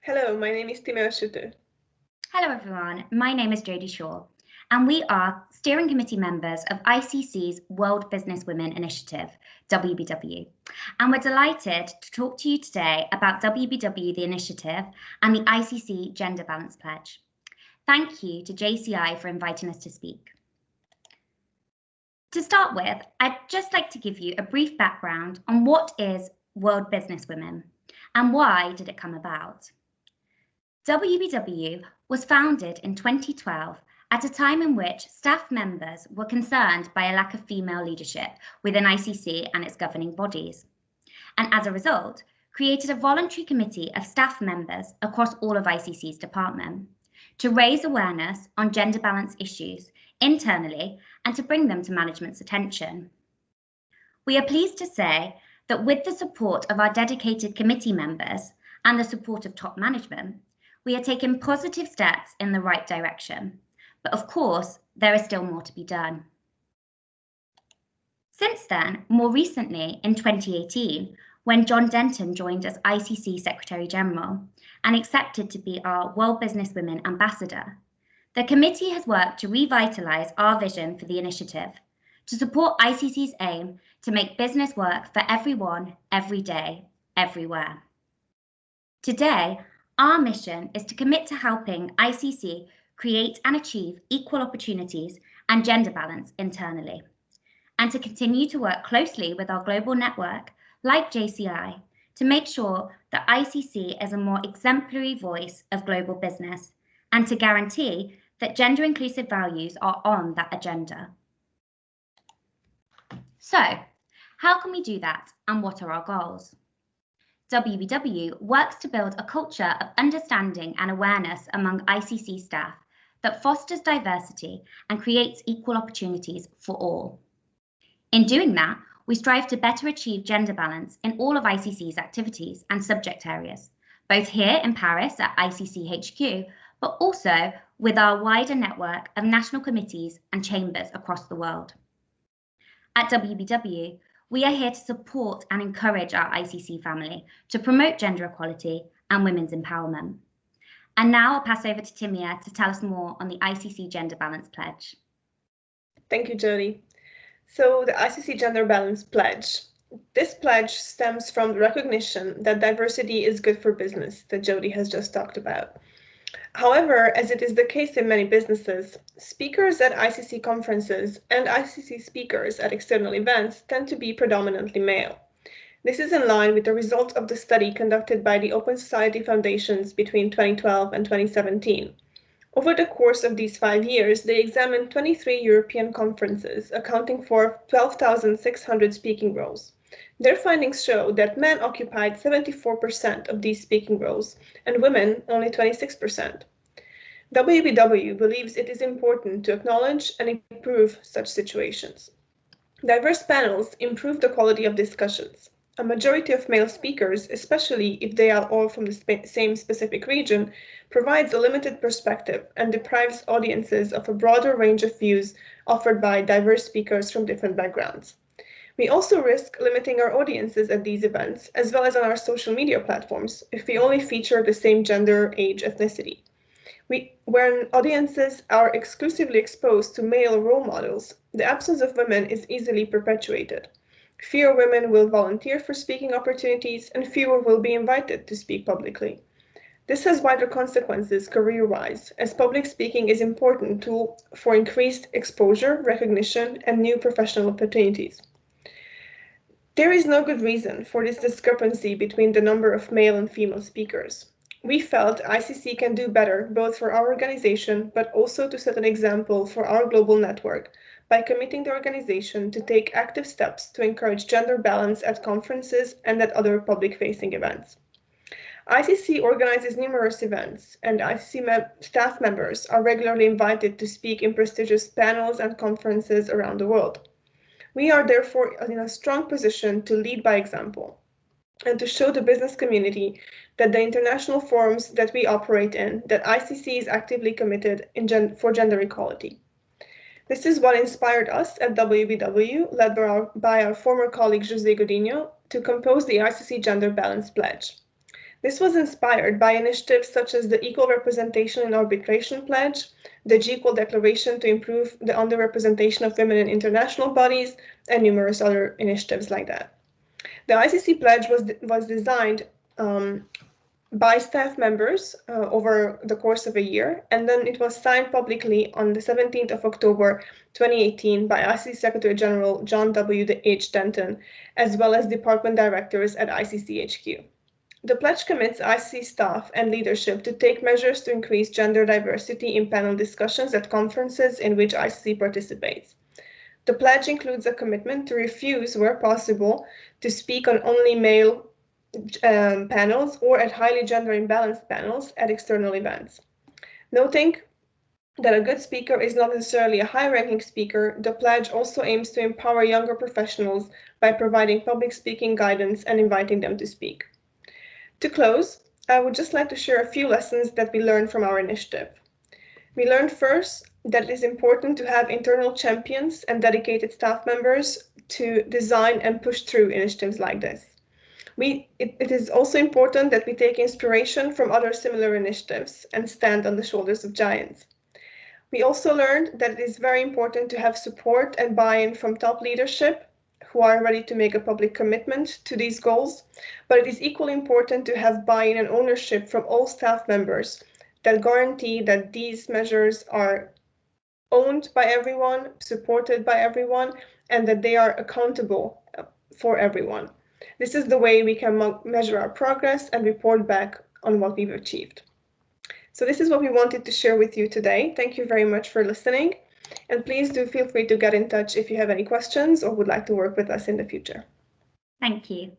Hello, my name is Timea Suto. Hello everyone, my name is Jodie Shaw, and we are steering committee members of ICC's World Business Women Initiative, WBW. And we're delighted to talk to you today about WBW, the initiative, and the ICC Gender Balance Pledge. Thank you to JCI for inviting us to speak. To start with, I'd just like to give you a brief background on what is World Business Women and why did it come about. WBW was founded in 2012 at a time in which staff members were concerned by a lack of female leadership within ICC and its governing bodies, and as a result, created a voluntary committee of staff members across all of ICC's department to raise awareness on gender balance issues internally and to bring them to management's attention. We are pleased to say that with the support of our dedicated committee members and the support of top management, we are taking positive steps in the right direction, but of course, there is still more to be done. Since then, more recently in 2018, when John Denton joined as ICC Secretary General and accepted to be our World Business Women Ambassador, the committee has worked to revitalise our vision for the initiative, to support ICC's aim to make business work for everyone, every day, everywhere. Today, our mission is to commit to helping ICC create and achieve equal opportunities and gender balance internally, and to continue to work closely with our global network, like JCI, to make sure that ICC is a more exemplary voice of global business, and to guarantee that gender-inclusive values are on that agenda. So, how can we do that, and what are our goals? WBW works to build a culture of understanding and awareness among ICC staff that fosters diversity and creates equal opportunities for all. In doing that, we strive to better achieve gender balance in all of ICC's activities and subject areas, both here in Paris at ICC HQ, but also with our wider network of national committees and chambers across the world. At WBW, we are here to support and encourage our ICC family to promote gender equality and women's empowerment. And now I'll pass over to Timea to tell us more on the ICC Gender Balance Pledge. Thank you, Jodie. So the ICC Gender Balance Pledge. This pledge stems from the recognition that diversity is good for business that Jodie has just talked about. However, as it is the case in many businesses, speakers at ICC conferences and ICC speakers at external events tend to be predominantly male. This is in line with the results of the study conducted by the Open Society Foundations between 2012 and 2017. Over the course of these 5 years, they examined 23 European conferences, accounting for 12,600 speaking roles. Their findings show that men occupied 74% of these speaking roles and women only 26%. WBW believes it is important to acknowledge and improve such situations. Diverse panels improve the quality of discussions. A majority of male speakers, especially if they are all from the same specific region, provides a limited perspective and deprives audiences of a broader range of views offered by diverse speakers from different backgrounds. We also risk limiting our audiences at these events, as well as on our social media platforms, if we only feature the same gender, age, ethnicity. When audiences are exclusively exposed to male role models, the absence of women is easily perpetuated. Fewer women will volunteer for speaking opportunities, and fewer will be invited to speak publicly. This has wider consequences career-wise, as public speaking is an important tool for increased exposure, recognition, and new professional opportunities. There is no good reason for this discrepancy between the number of male and female speakers. We felt ICC can do better both for our organization, but also to set an example for our global network by committing the organization to take active steps to encourage gender balance at conferences and at other public-facing events. ICC organizes numerous events, and ICC staff members are regularly invited to speak in prestigious panels and conferences around the world. We are therefore in a strong position to lead by example and to show the business community that the international forums that we operate in, that ICC is actively committed for gender equality. This is what inspired us at WBW, led by our former colleague José Godinho, to compose the ICC Gender Balance Pledge. This was inspired by initiatives such as the Equal Representation in Arbitration Pledge, the G-Equal Declaration to improve the underrepresentation of women in international bodies, and numerous other initiatives like that. The ICC pledge was designed by staff members over the course of a year, and then it was signed publicly on the 17th of October 2018 by ICC Secretary General John W. H. Denton, as well as department directors at ICC HQ. The pledge commits ICC staff and leadership to take measures to increase gender diversity in panel discussions at conferences in which ICC participates. The pledge includes a commitment to refuse, where possible, to speak on only male panels or at highly gender imbalanced panels at external events. Noting that a good speaker is not necessarily a high-ranking speaker, the pledge also aims to empower younger professionals by providing public speaking guidance and inviting them to speak. To close, I would just like to share a few lessons that we learned from our initiative. We learned first that it is important to have internal champions and dedicated staff members to design and push through initiatives like this. It is also important that we take inspiration from other similar initiatives and stand on the shoulders of giants. We also learned that it is very important to have support and buy-in from top leadership who are ready to make a public commitment to these goals, but it is equally important to have buy-in and ownership from all staff members that guarantee that these measures are owned by everyone, supported by everyone, and that they are accountable for everyone. This is the way we can measure our progress and report back on what we've achieved. So this is what we wanted to share with you today. Thank you very much for listening. And please do feel free to get in touch if you have any questions or would like to work with us in the future. Thank you.